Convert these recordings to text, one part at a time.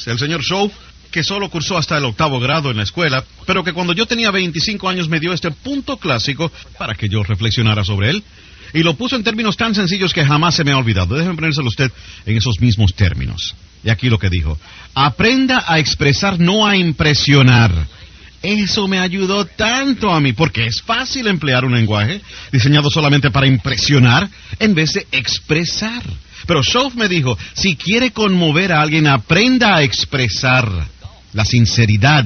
el señor Shaw, que solo cursó hasta el 8º grado en la escuela, pero que cuando yo tenía 25 años me dio este punto clásico para que yo reflexionara sobre él, y lo puso en términos tan sencillos que jamás se me ha olvidado. Déjeme ponérselo usted en esos mismos términos. Y aquí lo que dijo: aprenda a expresar, no a impresionar. Eso me ayudó tanto a mí, porque es fácil emplear un lenguaje diseñado solamente para impresionar en vez de expresar. Pero Shaw me dijo, si quiere conmover a alguien, aprenda a expresar la sinceridad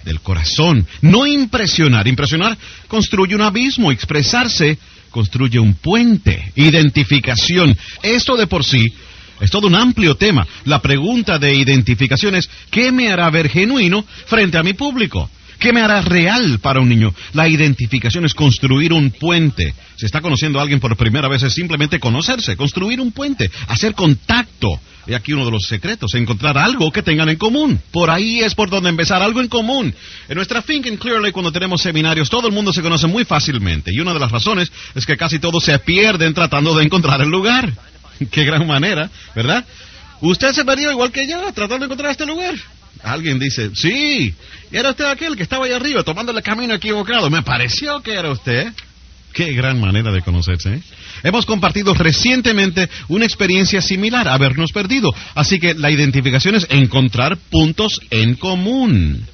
del corazón, no impresionar. Impresionar construye un abismo, expresarse construye un puente, identificación. Esto de por sí es todo un amplio tema. La pregunta de identificación es, ¿qué me hará ver genuino frente a mi público? ¿Qué me hará real para un niño? La identificación es construir un puente. Si está conociendo a alguien por primera vez, es simplemente conocerse, construir un puente, hacer contacto. Y aquí uno de los secretos, encontrar algo que tengan en común. Por ahí es por donde empezar, algo en común. En nuestra Think and Clearly, cuando tenemos seminarios, todo el mundo se conoce muy fácilmente. Y una de las razones es que casi todos se pierden tratando de encontrar el lugar. Qué gran manera, ¿verdad? Usted se perdió igual que yo, tratando de encontrar este lugar. Alguien dice, sí, era usted aquel que estaba ahí arriba, tomando el camino equivocado. Me pareció que era usted. Qué gran manera de conocerse, ¿eh? Hemos compartido recientemente una experiencia similar, habernos perdido. Así que la identificación es encontrar puntos en común.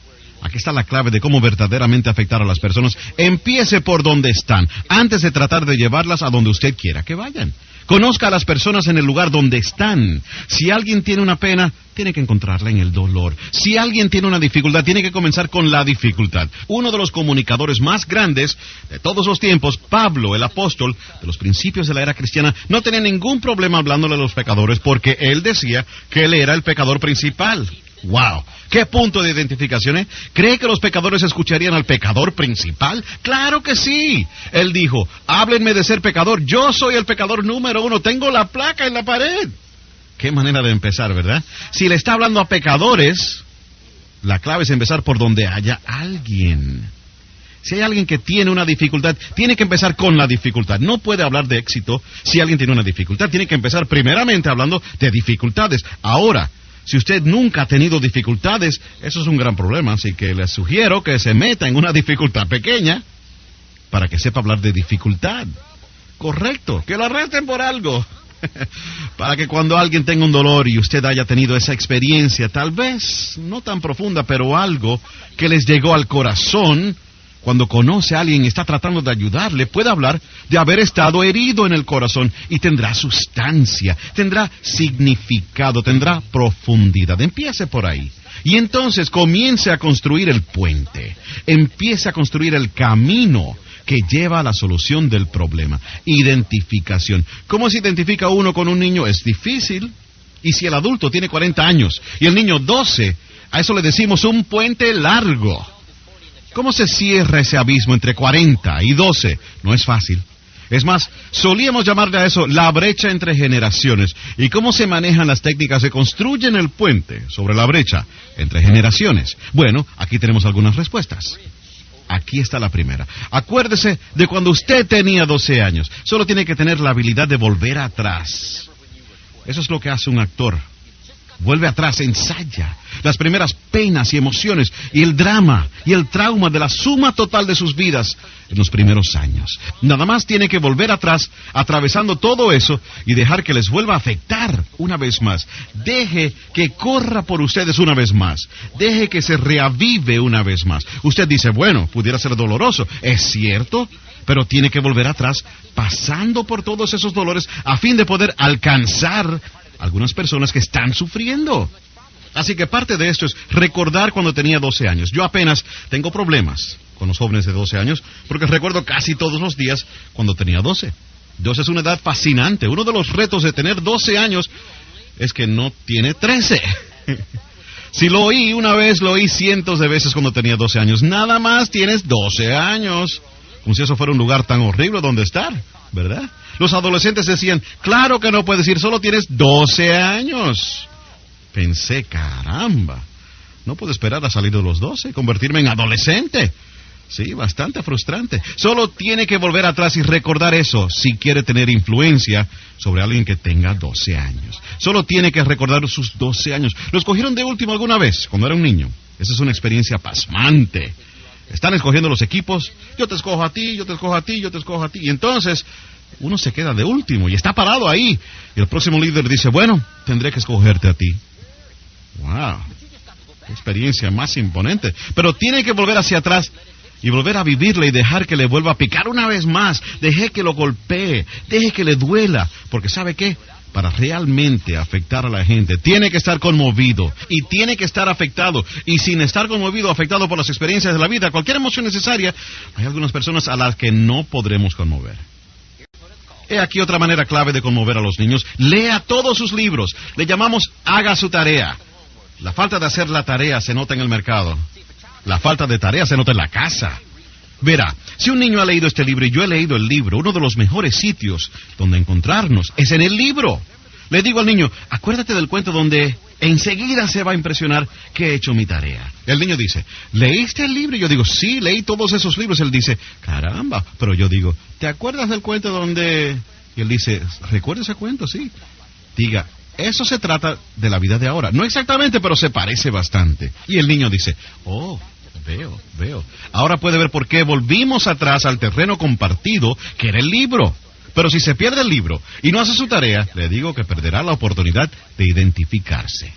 Aquí está la clave de cómo verdaderamente afectar a las personas. Empiece por donde están, antes de tratar de llevarlas a donde usted quiera que vayan. Conozca a las personas en el lugar donde están. Si alguien tiene una pena, tiene que encontrarla en el dolor. Si alguien tiene una dificultad, tiene que comenzar con la dificultad. Uno de los comunicadores más grandes de todos los tiempos, Pablo, el apóstol de los principios de la era cristiana, no tenía ningún problema hablándole a los pecadores porque él decía que él era el pecador principal. ¡Wow! ¿Qué punto de identificación, eh? ¿Cree que los pecadores escucharían al pecador principal? ¡Claro que sí! Él dijo, háblenme de ser pecador, yo soy el pecador número 1, tengo la placa en la pared. Qué manera de empezar, ¿verdad? Si le está hablando a pecadores, la clave es empezar por donde haya alguien. Si hay alguien que tiene una dificultad, tiene que empezar con la dificultad. No puede hablar de éxito si alguien tiene una dificultad. Tiene que empezar primeramente hablando de dificultades. Ahora, si usted nunca ha tenido dificultades, eso es un gran problema. Así que le sugiero que se meta en una dificultad pequeña para que sepa hablar de dificultad. Correcto, que lo arresten por algo. Para que cuando alguien tenga un dolor y usted haya tenido esa experiencia, tal vez no tan profunda, pero algo que les llegó al corazón, cuando conoce a alguien y está tratando de ayudarle, puede hablar de haber estado herido en el corazón y tendrá sustancia, tendrá significado, tendrá profundidad. Empiece por ahí. Y entonces comience a construir el puente, empiece a construir el camino que lleva a la solución del problema. Identificación. ¿Cómo se identifica uno con un niño? Es difícil. Y si el adulto tiene 40 años y el niño 12, a eso le decimos un puente largo. ¿Cómo se cierra ese abismo entre 40 y 12? No es fácil. Es más, solíamos llamarle a eso la brecha entre generaciones. ¿Y cómo se manejan las técnicas que construyen el puente sobre la brecha entre generaciones? Bueno, aquí tenemos algunas respuestas. Aquí está la primera. Acuérdese de cuando usted tenía 12 años. Solo tiene que tener la habilidad de volver atrás. Eso es lo que hace un actor. Vuelve atrás, ensaya las primeras penas y emociones y el drama y el trauma de la suma total de sus vidas en los primeros años. Nada más tiene que volver atrás, atravesando todo eso y dejar que les vuelva a afectar una vez más. Deje que corra por ustedes una vez más. Deje que se reavive una vez más. Usted dice, bueno, pudiera ser doloroso. Es cierto, pero tiene que volver atrás, pasando por todos esos dolores a fin de poder alcanzar algunas personas que están sufriendo. Así que parte de esto es recordar cuando tenía 12 años. Yo apenas tengo problemas con los jóvenes de 12 años porque recuerdo casi todos los días cuando tenía 12. 12 es una edad fascinante. Uno de los retos de tener 12 años es que no tiene 13. Si lo oí una vez, lo oí cientos de veces cuando tenía 12 años. Nada más tienes 12 años. Como si eso fuera un lugar tan horrible donde estar, ¿verdad? Los adolescentes decían, claro que no puedes ir, solo tienes 12 años. Pensé, caramba, no puedo esperar a salir de los 12, convertirme en adolescente. Sí, bastante frustrante. Solo tiene que volver atrás y recordar eso si quiere tener influencia sobre alguien que tenga 12 años. Solo tiene que recordar sus 12 años. ¿Lo escogieron de último alguna vez, cuando era un niño? Esa es una experiencia pasmante. Están escogiendo los equipos. Yo te escojo a ti, yo te escojo a ti, yo te escojo a ti. Y entonces uno se queda de último y está parado ahí. Y el próximo líder dice, bueno, tendré que escogerte a ti. ¡Wow! ¡Qué experiencia más imponente! Pero tiene que volver hacia atrás y volver a vivirla y dejar que le vuelva a picar una vez más. Deje que lo golpee, deje que le duela. Porque ¿sabe qué? Para realmente afectar a la gente, tiene que estar conmovido y tiene que estar afectado. Y sin estar conmovido o afectado por las experiencias de la vida, cualquier emoción necesaria, hay algunas personas a las que no podremos conmover. He aquí otra manera clave de conmover a los niños. Lea todos sus libros. Le llamamos haga su tarea. La falta de hacer la tarea se nota en el mercado. La falta de tarea se nota en la casa. Verá, si un niño ha leído este libro y yo he leído el libro, uno de los mejores sitios donde encontrarnos es en el libro. Le digo al niño, acuérdate del cuento donde enseguida se va a impresionar que he hecho mi tarea. El niño dice, ¿leíste el libro? Y yo digo, sí, leí todos esos libros. Él dice, caramba. Pero yo digo, ¿te acuerdas del cuento donde...? Y él dice, ¿recuerda ese cuento? Sí. Diga, eso se trata de la vida de ahora. No exactamente, pero se parece bastante. Y el niño dice, oh... Veo. Ahora puede ver por qué volvimos atrás al terreno compartido, que era el libro. Pero si se pierde el libro y no hace su tarea, le digo que perderá la oportunidad de identificarse.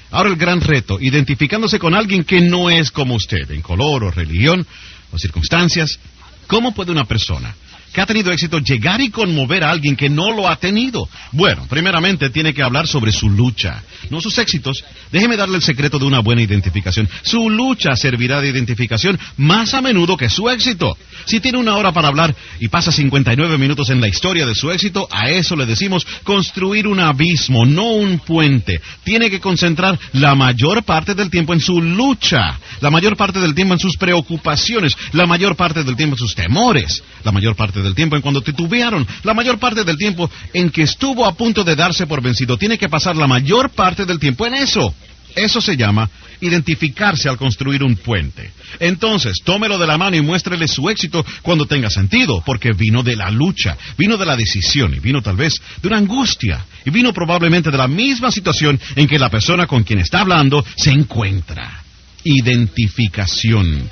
Ahora el gran reto, identificándose con alguien que no es como usted, en color o religión o circunstancias. ¿Cómo puede una persona que ha tenido éxito llegar y conmover a alguien que no lo ha tenido? Bueno, primeramente tiene que hablar sobre su lucha, no sus éxitos. Déjeme darle el secreto de una buena identificación. Su lucha servirá de identificación más a menudo que su éxito. Si tiene una hora para hablar y pasa 59 minutos en la historia de su éxito, a eso le decimos construir un abismo, no un puente. Tiene que concentrar la mayor parte del tiempo en su lucha, la mayor parte del tiempo en sus preocupaciones, la mayor parte del tiempo en sus temores, la mayor parte del tiempo en cuando titubearon, la mayor parte del tiempo en que estuvo a punto de darse por vencido. Tiene que pasar la mayor parte del tiempo en eso. Eso se llama identificarse al construir un puente. Entonces, tómelo de la mano y muéstrele su éxito cuando tenga sentido, porque vino de la lucha, vino de la decisión, y vino tal vez de una angustia, y vino probablemente de la misma situación en que la persona con quien está hablando se encuentra. Identificación.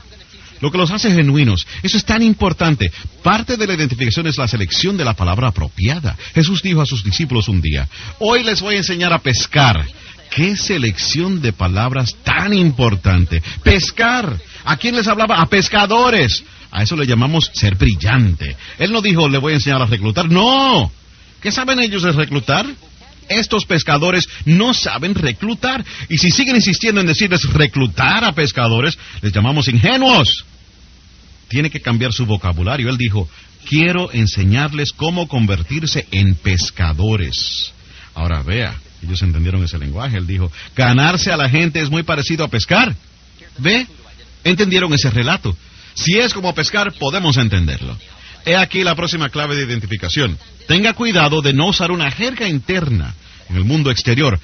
Lo que los hace genuinos, eso es tan importante. Parte de la identificación es la selección de la palabra apropiada. Jesús dijo a sus discípulos un día, hoy les voy a enseñar a pescar. ¡Qué selección de palabras tan importante! ¡Pescar! ¿A quién les hablaba? A pescadores. A eso le llamamos ser brillante. Él no dijo, le voy a enseñar a reclutar. ¡No! ¿Qué saben ellos de reclutar? Estos pescadores no saben reclutar. Y si siguen insistiendo en decirles reclutar a pescadores, les llamamos ingenuos. Tiene que cambiar su vocabulario. Él dijo, quiero enseñarles cómo convertirse en pescadores. Ahora vea, ellos entendieron ese lenguaje. Él dijo, ganarse a la gente es muy parecido a pescar. ¿Ve? Entendieron ese relato. Si es como pescar, podemos entenderlo. He aquí la próxima clave de identificación. Tenga cuidado de no usar una jerga interna en el mundo exterior.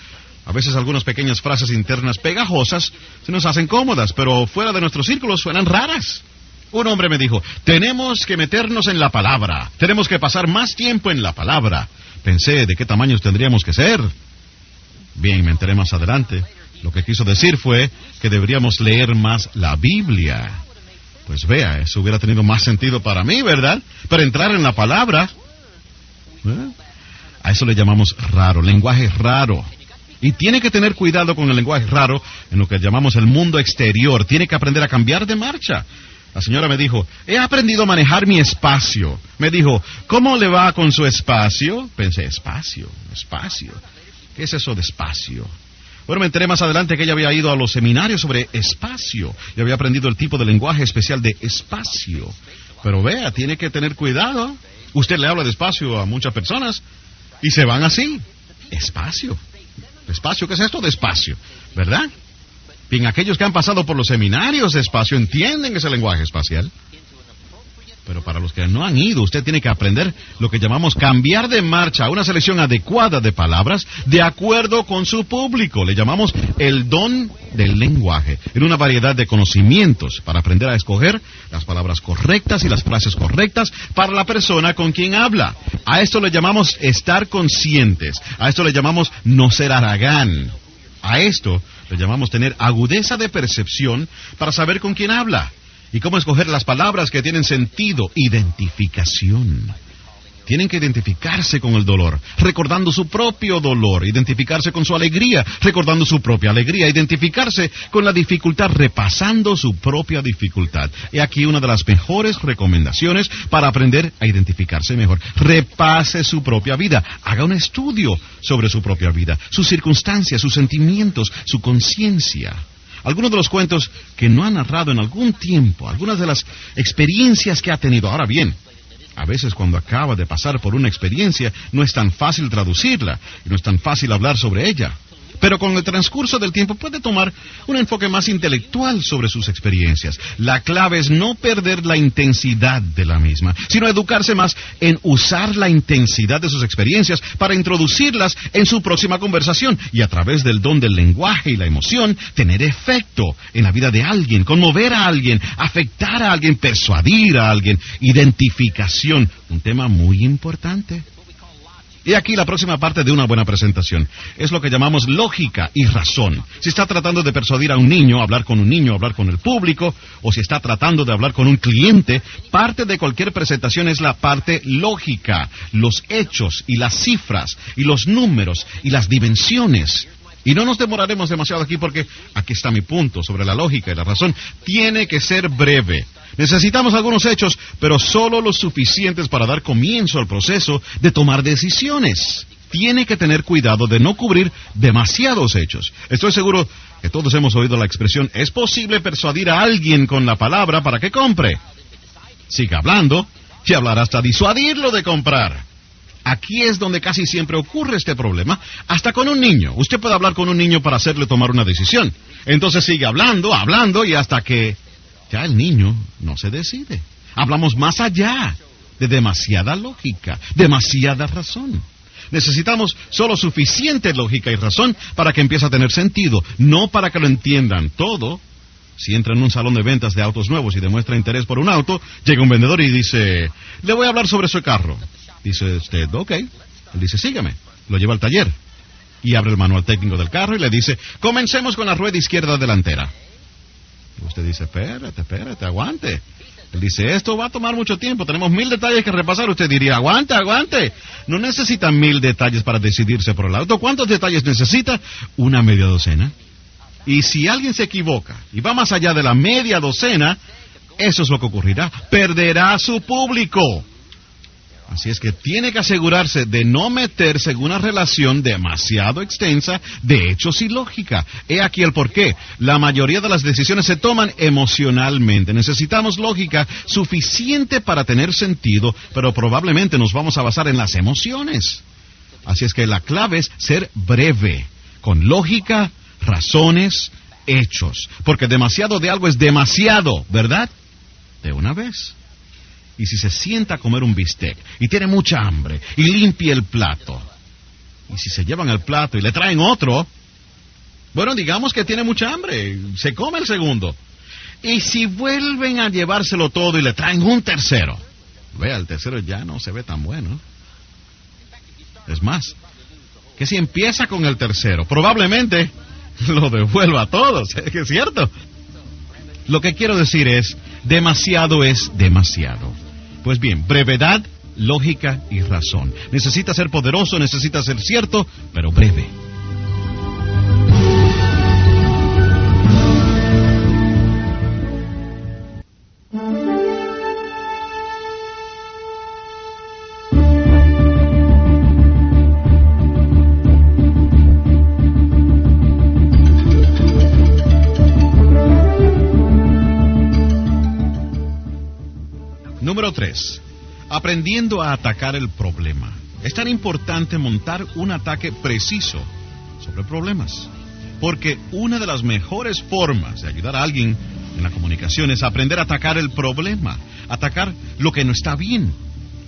A veces algunas pequeñas frases internas pegajosas se nos hacen cómodas, pero fuera de nuestro círculo suenan raras. Un hombre me dijo, tenemos que meternos en la palabra, tenemos que pasar más tiempo en la palabra. Pensé, ¿de qué tamaños tendríamos que ser? Bien, me enteré más adelante. Lo que quiso decir fue que deberíamos leer más la Biblia. Pues vea, eso hubiera tenido más sentido para mí, ¿verdad? Pero entrar en la palabra, a eso le llamamos raro, lenguaje raro. Y tiene que tener cuidado con el lenguaje raro en lo que llamamos el mundo exterior. Tiene que aprender a cambiar de marcha. La señora me dijo, he aprendido a manejar mi espacio. Me dijo, ¿cómo le va con su espacio? Pensé, espacio. ¿Qué es eso de espacio? Bueno, me enteré más adelante que ella había ido a los seminarios sobre espacio y había aprendido el tipo de lenguaje especial de espacio. Pero vea, tiene que tener cuidado. Usted le habla de espacio a muchas personas y se van así. Espacio. Espacio, ¿qué es esto de espacio? ¿Verdad? Bien, aquellos que han pasado por los seminarios de espacio entienden ese lenguaje espacial. Pero para los que no han ido, usted tiene que aprender lo que llamamos cambiar de marcha a una selección adecuada de palabras de acuerdo con su público. Le llamamos el don del lenguaje, en una variedad de conocimientos para aprender a escoger las palabras correctas y las frases correctas para la persona con quien habla. A esto le llamamos estar conscientes. A esto le llamamos no ser haragán. A esto le llamamos tener agudeza de percepción para saber con quién habla. Y cómo escoger las palabras que tienen sentido, identificación. Tienen que identificarse con el dolor, recordando su propio dolor, identificarse con su alegría, recordando su propia alegría, identificarse con la dificultad, repasando su propia dificultad. Y aquí una de las mejores recomendaciones para aprender a identificarse mejor. Repase su propia vida, haga un estudio sobre su propia vida, sus circunstancias, sus sentimientos, su conciencia. Algunos de los cuentos que no ha narrado en algún tiempo, algunas de las experiencias que ha tenido. Ahora bien, a veces cuando acaba de pasar por una experiencia no es tan fácil traducirla y no es tan fácil hablar sobre ella. Pero con el transcurso del tiempo puede tomar un enfoque más intelectual sobre sus experiencias. La clave es no perder la intensidad de la misma, sino educarse más en usar la intensidad de sus experiencias para introducirlas en su próxima conversación y a través del don del lenguaje y la emoción, tener efecto en la vida de alguien, conmover a alguien, afectar a alguien, persuadir a alguien, identificación, un tema muy importante. Y aquí la próxima parte de una buena presentación. Es lo que llamamos lógica y razón. Si está tratando de persuadir a un niño, hablar con el público, o si está tratando de hablar con un cliente, parte de cualquier presentación es la parte lógica, los hechos y las cifras y los números y las dimensiones. Y no nos demoraremos demasiado aquí porque aquí está mi punto sobre la lógica y la razón. Tiene que ser breve. Necesitamos algunos hechos, pero solo los suficientes para dar comienzo al proceso de tomar decisiones. Tiene que tener cuidado de no cubrir demasiados hechos. Estoy seguro que todos hemos oído la expresión, es posible persuadir a alguien con la palabra para que compre. Siga hablando y hablará hasta disuadirlo de comprar. Aquí es donde casi siempre ocurre este problema, hasta con un niño. Usted puede hablar con un niño para hacerle tomar una decisión. Entonces sigue hablando y hasta que ya el niño no se decide. Hablamos más allá de demasiada lógica, demasiada razón. Necesitamos solo suficiente lógica y razón para que empiece a tener sentido, no para que lo entiendan todo. Si entra en un salón de ventas de autos nuevos y demuestra interés por un auto, llega un vendedor y dice, le voy a hablar sobre su carro. Dice usted, ok. Él dice, sígame. Lo lleva al taller y abre el manual técnico del carro y le dice, comencemos con la rueda izquierda delantera. Y usted dice, espérate, aguante. Él dice, esto va a tomar mucho tiempo, tenemos 1000 detalles que repasar. Usted diría, aguante. No necesita 1000 detalles para decidirse por el auto. ¿Cuántos detalles necesita? Una media docena. Y si alguien se equivoca y va más allá de la media docena, eso es lo que ocurrirá. Perderá su público. Así es que tiene que asegurarse de no meterse en una relación demasiado extensa de hechos y lógica. He aquí el porqué. La mayoría de las decisiones se toman emocionalmente. Necesitamos lógica suficiente para tener sentido, pero probablemente nos vamos a basar en las emociones. Así es que la clave es ser breve, con lógica, razones, hechos. Porque demasiado de algo es demasiado, ¿verdad? De una vez. Y si se sienta a comer un bistec y tiene mucha hambre y limpia el plato, y si se llevan el plato y le traen otro, bueno, digamos que tiene mucha hambre, se come el segundo. Y si vuelven a llevárselo todo y le traen un tercero, vea, el tercero ya no se ve tan bueno. Es más, que si empieza con el tercero, probablemente lo devuelva a todos, ¿es cierto? Lo que quiero decir es, demasiado es demasiado. Pues bien, brevedad, lógica y razón. Necesita ser poderoso, necesita ser cierto, pero breve. Número 3. Aprendiendo a atacar el problema. Es tan importante montar un ataque preciso sobre problemas, porque una de las mejores formas de ayudar a alguien en la comunicación es aprender a atacar el problema, atacar lo que no está bien.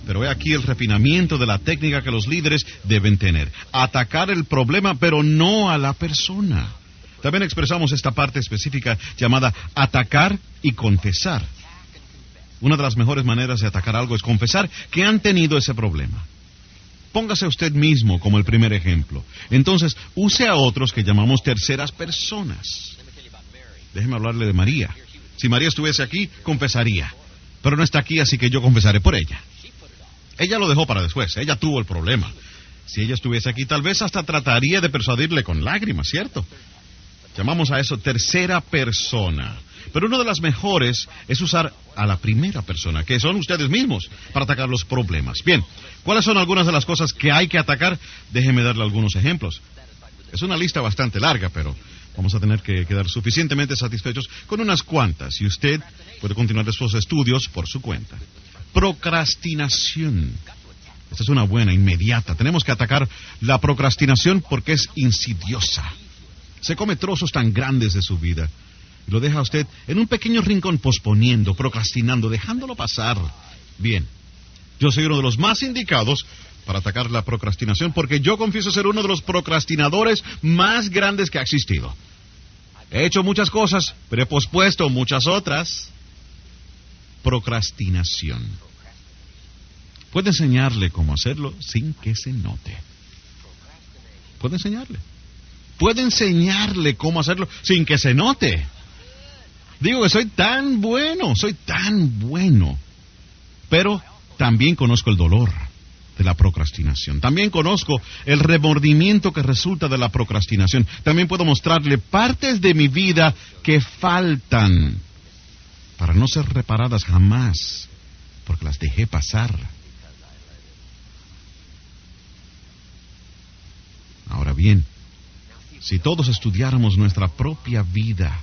Pero he aquí el refinamiento de la técnica que los líderes deben tener. Atacar el problema, pero no a la persona. También expresamos esta parte específica llamada atacar y confesar. Una de las mejores maneras de atacar algo es confesar que han tenido ese problema. Póngase usted mismo como el primer ejemplo. Entonces, use a otros que llamamos terceras personas. Déjeme hablarle de María. Si María estuviese aquí, confesaría. Pero no está aquí, así que yo confesaré por ella. Ella lo dejó para después. Ella tuvo el problema. Si ella estuviese aquí, tal vez hasta trataría de persuadirle con lágrimas, ¿cierto? Llamamos a eso tercera persona. Pero una de las mejores es usar a la primera persona, que son ustedes mismos, para atacar los problemas. Bien, ¿cuáles son algunas de las cosas que hay que atacar? Déjeme darle algunos ejemplos. Es una lista bastante larga, pero vamos a tener que quedar suficientemente satisfechos con unas cuantas, y usted puede continuar sus estudios por su cuenta. Procrastinación. Esta es una buena, inmediata. Tenemos que atacar la procrastinación porque es insidiosa. Se come trozos tan grandes de su vida y lo deja usted en un pequeño rincón posponiendo, procrastinando, dejándolo pasar. Bien, yo soy uno de los más indicados para atacar la procrastinación porque yo confieso ser uno de los procrastinadores más grandes que ha existido. He hecho muchas cosas, pero he pospuesto muchas otras. Procrastinación. Puede enseñarle cómo hacerlo sin que se note. Puede enseñarle. Puede enseñarle cómo hacerlo sin que se note. Digo que soy tan bueno. Pero también conozco el dolor de la procrastinación. También conozco el remordimiento que resulta de la procrastinación. También puedo mostrarle partes de mi vida que faltan para no ser reparadas jamás, porque las dejé pasar. Ahora bien, si todos estudiáramos nuestra propia vida,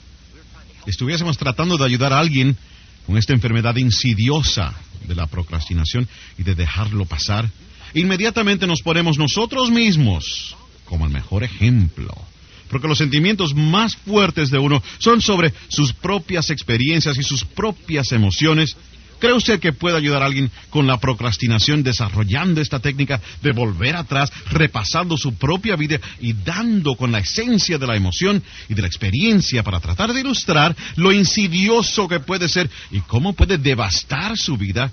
estuviésemos tratando de ayudar a alguien con esta enfermedad insidiosa de la procrastinación y de dejarlo pasar, inmediatamente nos ponemos nosotros mismos como el mejor ejemplo. Porque los sentimientos más fuertes de uno son sobre sus propias experiencias y sus propias emociones. ¿Cree usted que puede ayudar a alguien con la procrastinación desarrollando esta técnica de volver atrás, repasando su propia vida y dando con la esencia de la emoción y de la experiencia para tratar de ilustrar lo insidioso que puede ser y cómo puede devastar su vida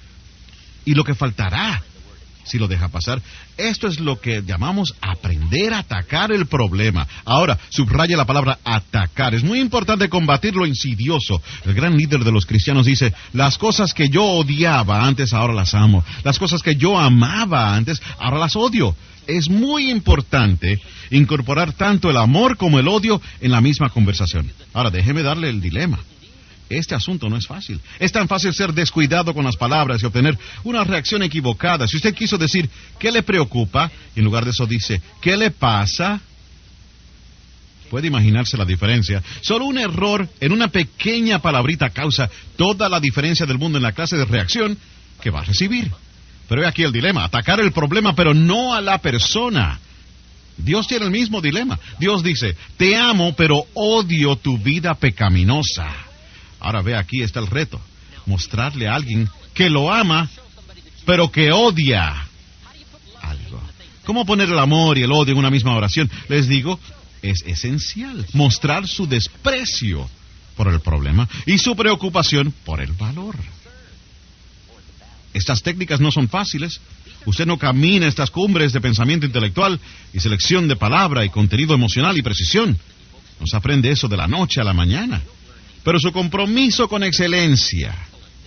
y lo que faltará si lo deja pasar? Esto es lo que llamamos aprender a atacar el problema. Ahora, subraya la palabra atacar. Es muy importante combatir lo insidioso. El gran líder de los cristianos dice, las cosas que yo odiaba antes, ahora las amo. Las cosas que yo amaba antes, ahora las odio. Es muy importante incorporar tanto el amor como el odio en la misma conversación. Ahora, déjeme darle el dilema. Este asunto no es fácil. Es tan fácil ser descuidado con las palabras y obtener una reacción equivocada. Si usted quiso decir, ¿qué le preocupa? Y en lugar de eso dice, ¿qué le pasa? Puede imaginarse la diferencia. Solo un error en una pequeña palabrita causa toda la diferencia del mundo en la clase de reacción que va a recibir. Pero he aquí el dilema, atacar el problema, pero no a la persona. Dios tiene el mismo dilema. Dios dice, te amo, pero odio tu vida pecaminosa. Ahora ve, aquí está el reto. Mostrarle a alguien que lo ama, pero que odia algo. ¿Cómo poner el amor y el odio en una misma oración? Les digo, es esencial mostrar su desprecio por el problema y su preocupación por el valor. Estas técnicas no son fáciles. Usted no camina estas cumbres de pensamiento intelectual y selección de palabra y contenido emocional y precisión. No se aprende eso de la noche a la mañana. Pero su compromiso con excelencia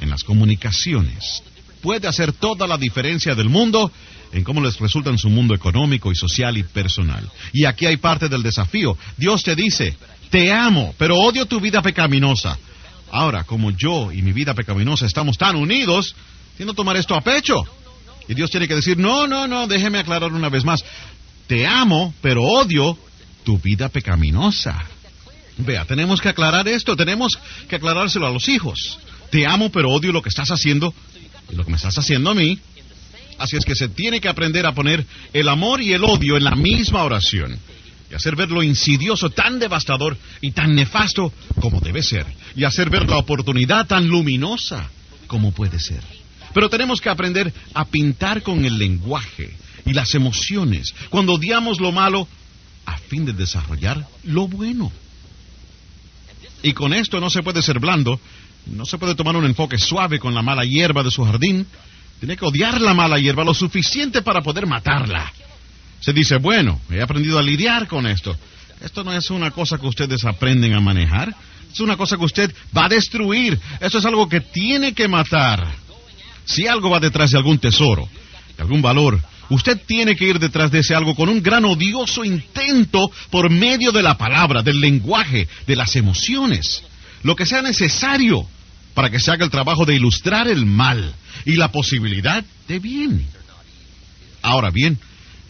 en las comunicaciones puede hacer toda la diferencia del mundo en cómo les resulta en su mundo económico y social y personal. Y aquí hay parte del desafío. Dios te dice, te amo, pero odio tu vida pecaminosa. Ahora, como yo y mi vida pecaminosa estamos tan unidos, tiendo a tomar esto a pecho. Y Dios tiene que decir, no, déjeme aclarar una vez más. Te amo, pero odio tu vida pecaminosa. Vea, tenemos que aclarar esto, tenemos que aclarárselo a los hijos. Te amo, pero odio lo que estás haciendo y lo que me estás haciendo a mí. Así es que se tiene que aprender a poner el amor y el odio en la misma oración. y hacer ver lo insidioso tan devastador y tan nefasto como debe ser, y hacer ver la oportunidad tan luminosa como puede ser. Pero tenemos que aprender a pintar con el lenguaje y las emociones cuando odiamos lo malo a fin de desarrollar lo bueno. Y con esto no se puede ser blando, no se puede tomar un enfoque suave con la mala hierba de su jardín. Tiene que odiar la mala hierba lo suficiente para poder matarla. Se dice, bueno, he aprendido a lidiar con esto. Esto no es una cosa que ustedes aprenden a manejar. Es una cosa que usted va a destruir. Esto es algo que tiene que matar. Si algo va detrás de algún tesoro, de algún valor, usted tiene que ir detrás de ese algo con un gran odioso intento por medio de la palabra, del lenguaje, de las emociones. Lo que sea necesario para que se haga el trabajo de ilustrar el mal y la posibilidad de bien. Ahora bien,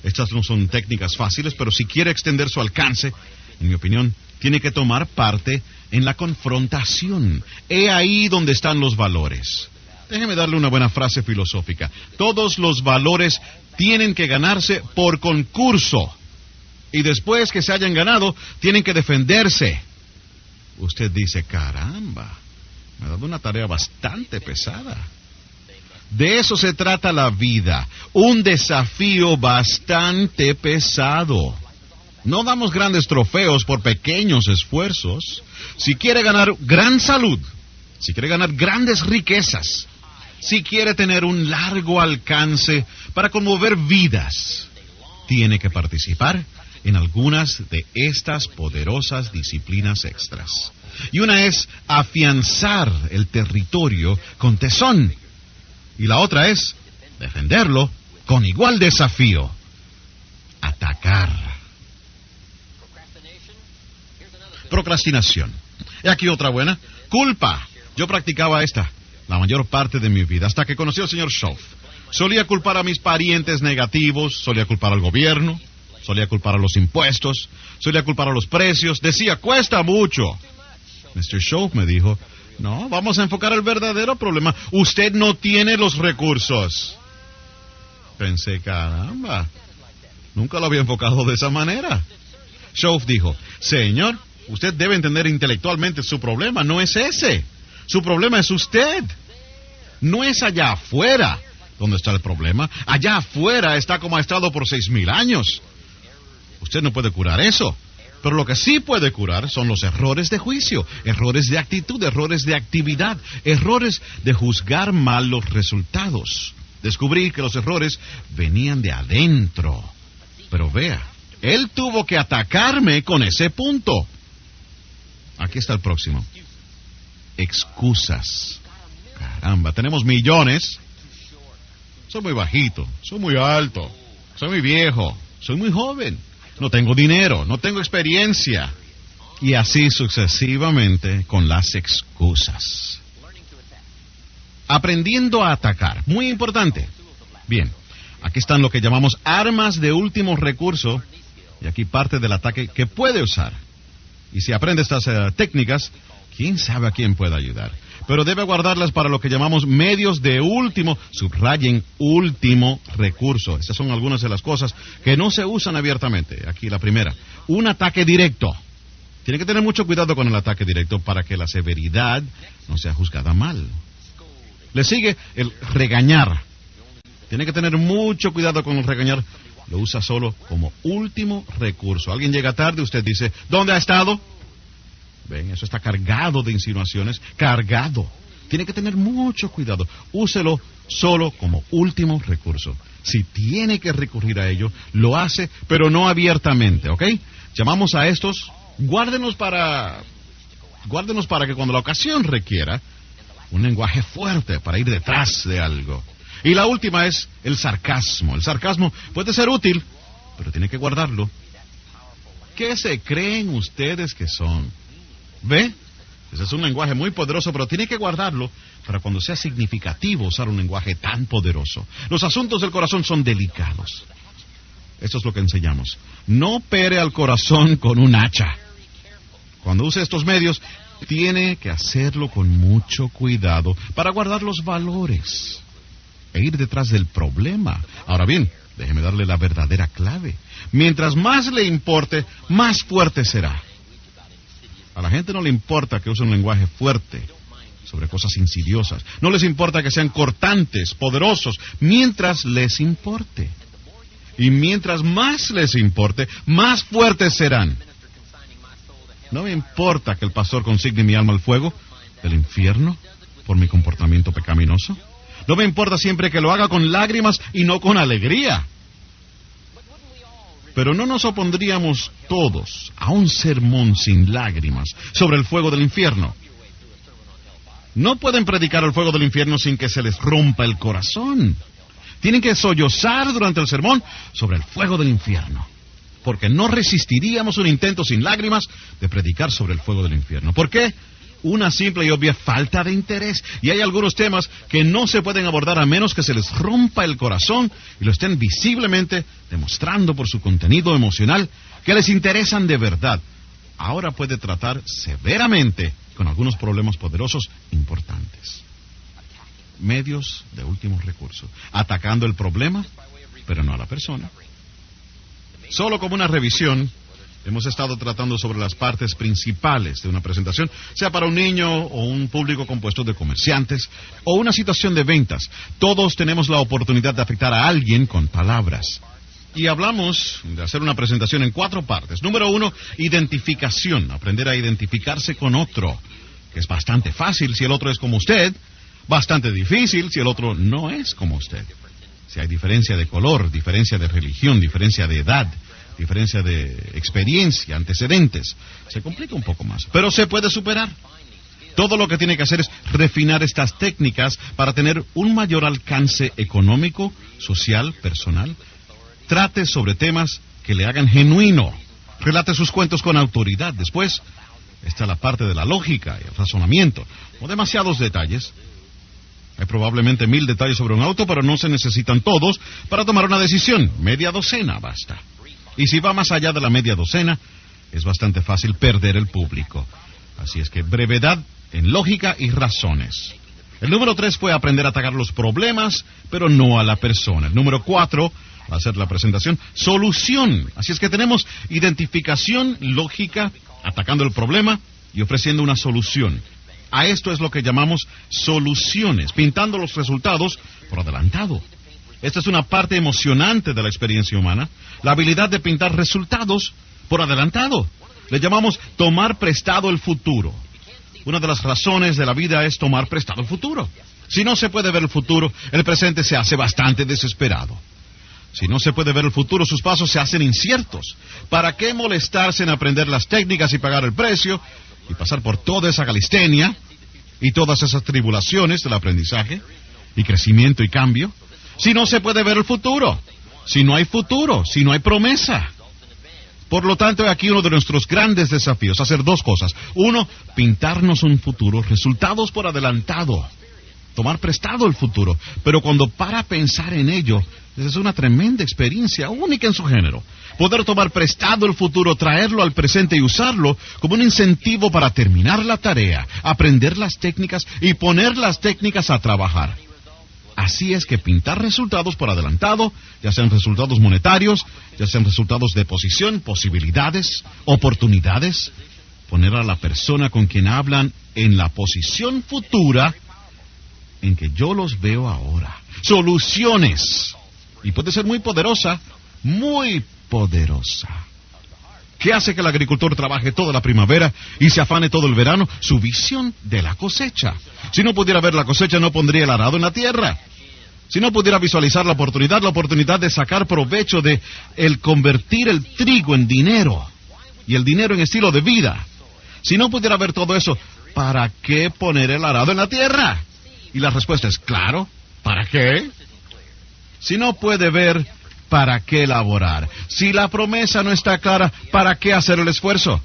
estas no son técnicas fáciles, pero si quiere extender su alcance, en mi opinión, tiene que tomar parte en la confrontación. He ahí donde están los valores. Déjeme darle una buena frase filosófica. Todos los valores tienen que ganarse por concurso. Y después que se hayan ganado, tienen que defenderse. Usted dice, caramba, me ha dado una tarea bastante pesada. De eso se trata la vida, un desafío bastante pesado. No damos grandes trofeos por pequeños esfuerzos. Si quiere ganar gran salud, si quiere ganar grandes riquezas, si quiere tener un largo alcance para conmover vidas, tiene que participar en algunas de estas poderosas disciplinas extras. Y una es afianzar el territorio con tesón. Y la otra es defenderlo con igual desafío. Atacar. Procrastinación. Y aquí otra buena. Culpa. Yo practicaba esta la mayor parte de mi vida, hasta que conocí al señor Schoff. Solía culpar a mis parientes negativos, solía culpar al gobierno, solía culpar a los impuestos, solía culpar a los precios. Decía, cuesta mucho. Mr. Schoff me dijo, no, vamos a enfocar el verdadero problema. Usted no tiene los recursos. Pensé, caramba, nunca lo había enfocado de esa manera. Schoff dijo, señor, usted debe entender intelectualmente su problema, no es ese. Su problema es usted. No es allá afuera donde está el problema. Allá afuera está como ha estado por 6,000 años. Usted no puede curar eso. Pero lo que sí puede curar son los errores de juicio, errores de actitud, errores de actividad, errores de juzgar mal los resultados. Descubrí que los errores venían de adentro. Pero vea, él tuvo que atacarme con ese punto. Aquí está el próximo. Excusas. Caramba, tenemos millones. Soy muy bajito, soy muy alto, soy muy viejo, soy muy joven. No tengo dinero, no tengo experiencia. Y así sucesivamente con las excusas. Aprendiendo a atacar. Muy importante. Bien, aquí están lo que llamamos armas de último recurso. Y aquí parte del ataque que puede usar. Y si aprende estas técnicas, quién sabe a quién puede ayudar. Pero debe guardarlas para lo que llamamos medios de último, subrayen último recurso. Estas son algunas de las cosas que no se usan abiertamente. Aquí la primera, un ataque directo. Tiene que tener mucho cuidado con el ataque directo para que la severidad no sea juzgada mal. Le sigue el regañar. Tiene que tener mucho cuidado con el regañar. Lo usa solo como último recurso. Alguien llega tarde, usted dice, ¿dónde ha estado? Ven, eso está cargado de insinuaciones, cargado. Tiene que tener mucho cuidado. Úselo solo como último recurso. Si tiene que recurrir a ello, lo hace, pero no abiertamente, ¿ok? Llamamos a estos, guárdenos para que cuando la ocasión requiera, un lenguaje fuerte para ir detrás de algo. Y la última es el sarcasmo. El sarcasmo puede ser útil, pero tiene que guardarlo. ¿Qué se creen ustedes que son? ¿Ve? Ese es un lenguaje muy poderoso, pero tiene que guardarlo para cuando sea significativo usar un lenguaje tan poderoso. Los asuntos del corazón son delicados. Esto es lo que enseñamos. No pere al corazón con un hacha. Cuando use estos medios, tiene que hacerlo con mucho cuidado para guardar los valores e ir detrás del problema. Ahora bien, Déjeme darle la verdadera clave. Mientras más le importe, más fuerte será. A la gente no le importa que use un lenguaje fuerte sobre cosas insidiosas. No les importa que sean cortantes, poderosos, mientras les importe. Y mientras más les importe, más fuertes serán. No me importa que el pastor consigne mi alma al fuego del infierno por mi comportamiento pecaminoso. No me importa siempre que lo haga con lágrimas y no con alegría. Pero no nos opondríamos todos a un sermón sin lágrimas sobre el fuego del infierno. No pueden predicar el fuego del infierno sin que se les rompa el corazón. Tienen que sollozar durante el sermón sobre el fuego del infierno. Porque no resistiríamos un intento sin lágrimas de predicar sobre el fuego del infierno. ¿Por qué? Una simple y obvia falta de interés. Y hay algunos temas que no se pueden abordar a menos que se les rompa el corazón y lo estén visiblemente demostrando por su contenido emocional que les interesan de verdad. Ahora puede tratar severamente con algunos problemas poderosos importantes. Medios de último recurso. Atacando el problema, pero no a la persona. Solo como una revisión, hemos estado tratando sobre las partes principales de una presentación, sea para un niño o un público compuesto de comerciantes o una situación de ventas. Todos tenemos la oportunidad de afectar a alguien con palabras. Y hablamos de hacer una presentación en 4 partes. Número 1, identificación. Aprender a identificarse con otro, que es bastante fácil si el otro es como usted, bastante difícil si el otro no es como usted. Si hay diferencia de color, diferencia de religión, diferencia de edad, diferencia de experiencia, antecedentes, se complica un poco más. Pero se puede superar. Todo lo que tiene que hacer es refinar estas técnicas para tener un mayor alcance económico, social, personal. Trate sobre temas que le hagan genuino. Relate sus cuentos con autoridad. Después está la parte de la lógica y el razonamiento. No demasiados detalles. Hay probablemente 1000 detalles sobre un auto, pero no se necesitan todos para tomar una decisión. Media docena basta. Y si va más allá de la media docena, es bastante fácil perder el público. Así es que brevedad en lógica y razones. El número 3 fue aprender a atacar los problemas, pero no a la persona. El número 4, va a ser la presentación, solución. Así es que tenemos identificación, lógica, atacando el problema y ofreciendo una solución. A esto es lo que llamamos soluciones, pintando los resultados por adelantado. Esta es una parte emocionante de la experiencia humana, la habilidad de pintar resultados por adelantado. Le llamamos tomar prestado el futuro. Una de las razones de la vida es tomar prestado el futuro. Si no se puede ver el futuro, el presente se hace bastante desesperado. Si no se puede ver el futuro, sus pasos se hacen inciertos. ¿Para qué molestarse en aprender las técnicas y pagar el precio y pasar por toda esa calistenia y todas esas tribulaciones del aprendizaje y crecimiento y cambio? Si no se puede ver el futuro, si no hay futuro, si no hay promesa. Por lo tanto, aquí uno de nuestros grandes desafíos, hacer 2 cosas. 1, pintarnos un futuro, resultados por adelantado, tomar prestado el futuro. Pero cuando para pensar en ello, es una tremenda experiencia, única en su género. Poder tomar prestado el futuro, traerlo al presente y usarlo como un incentivo para terminar la tarea, aprender las técnicas y poner las técnicas a trabajar. Así es que pintar resultados por adelantado, ya sean resultados monetarios, ya sean resultados de posición, posibilidades, oportunidades, poner a la persona con quien hablan en la posición futura en que yo los veo ahora. Soluciones. Y puede ser muy poderosa, muy poderosa. ¿Qué hace que el agricultor trabaje toda la primavera y se afane todo el verano? Su visión de la cosecha. Si no pudiera ver la cosecha, no pondría el arado en la tierra. Si no pudiera visualizar la oportunidad de sacar provecho de el convertir el trigo en dinero y el dinero en estilo de vida. Si no pudiera ver todo eso, ¿para qué poner el arado en la tierra? Y la respuesta es claro, ¿para qué? Si no puede ver, ¿para qué laborar? Si la promesa no está clara, ¿para qué hacer el esfuerzo?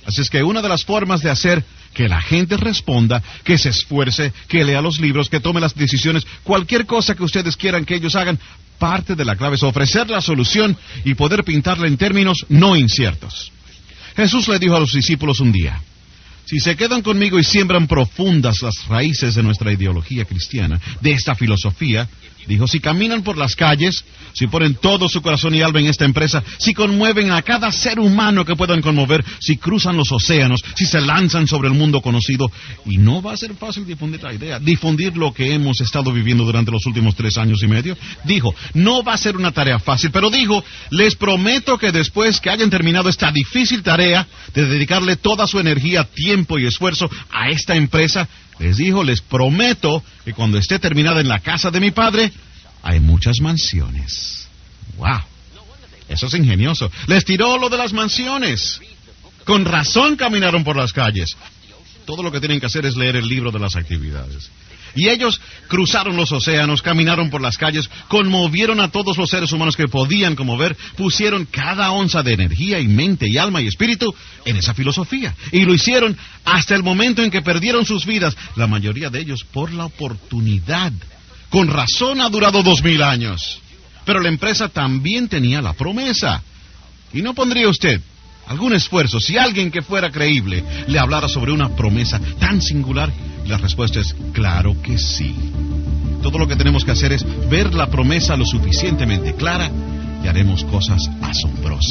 Así es que una de las formas de hacer que la gente responda, que se esfuerce, que lea los libros, que tome las decisiones, cualquier cosa que ustedes quieran que ellos hagan, parte de la clave es ofrecer la solución y poder pintarla en términos no inciertos. Jesús le dijo a los discípulos un día, si se quedan conmigo y siembran profundas las raíces de nuestra ideología cristiana, de esta filosofía, Dijo, si caminan por las calles, si ponen todo su corazón y alma en esta empresa, si conmueven a cada ser humano que puedan conmover, si cruzan los océanos, si se lanzan sobre el mundo conocido, y no va a ser fácil difundir la idea, difundir lo que hemos estado viviendo durante los últimos 3 años y medio. Dijo, no va a ser una tarea fácil, pero dijo, les prometo que después que hayan terminado esta difícil tarea de dedicarle toda su energía, tiempo y esfuerzo a esta empresa, les dijo, les prometo que cuando esté terminada en la casa de mi padre, hay muchas mansiones. ¡Wow! Eso es ingenioso. Les tiró lo de las mansiones. Con razón caminaron por las calles. Todo lo que tienen que hacer es leer el libro de las actividades. Y ellos cruzaron los océanos, caminaron por las calles, conmovieron a todos los seres humanos que podían conmover, pusieron cada onza de energía y mente y alma y espíritu en esa filosofía. Y lo hicieron hasta el momento en que perdieron sus vidas, la mayoría de ellos por la oportunidad. Con razón ha durado 2000 años. Pero la empresa también tenía la promesa. ¿Y no pondría usted algún esfuerzo si alguien que fuera creíble le hablara sobre una promesa tan singular? La respuesta es claro que sí. Todo lo que tenemos que hacer es ver la promesa lo suficientemente clara y haremos cosas asombrosas.